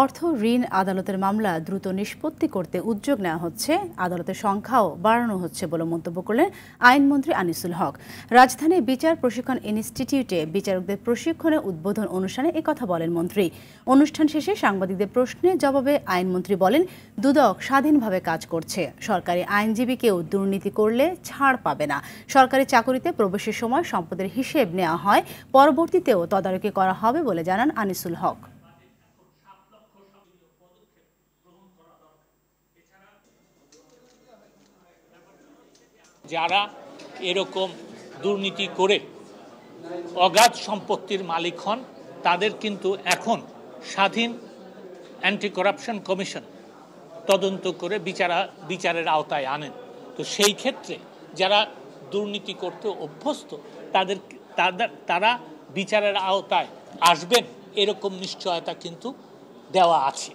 অর্থ ঋণ আদালতের মামলা দ্রুত নিষ্পত্তি করতে উদ্যোগ নেওয়া হচ্ছে, আদালতের সংখ্যাও বাড়ানো হচ্ছে বলে মন্তব্য করলেন আইনমন্ত্রী আনিসুল হক। রাজধানী বিচার প্রশিক্ষণ ইনস্টিটিউটে বিচারকদের প্রশিক্ষণে উদ্বোধন অনুষ্ঠানে একথা বলেন মন্ত্রী। অনুষ্ঠান শেষে সাংবাদিকদের প্রশ্নের জবাবে আইনমন্ত্রী বলেন, দুদক স্বাধীনভাবে কাজ করছে, সরকারি আইনজীবী কেউ দুর্নীতি করলে ছাড় পাবে না। সরকারি চাকরিতে প্রবেশের সময় সম্পদের হিসেব নেওয়া হয়, পরবর্তীতেও তদারকি করা হবে বলে জানান আনিসুল হক। যারা এরকম দুর্নীতি করে অগাধ সম্পত্তির মালিক হন, তাদের কিন্তু এখন স্বাধীন অ্যান্টি করাপশন কমিশন তদন্ত করে বিচারের আওতায় আনেন। তো সেই ক্ষেত্রে যারা দুর্নীতি করতে অভ্যস্ত তারা বিচারের আওতায় আসবেন, এরকম নিশ্চয়তা কিন্তু দেওয়া আছে।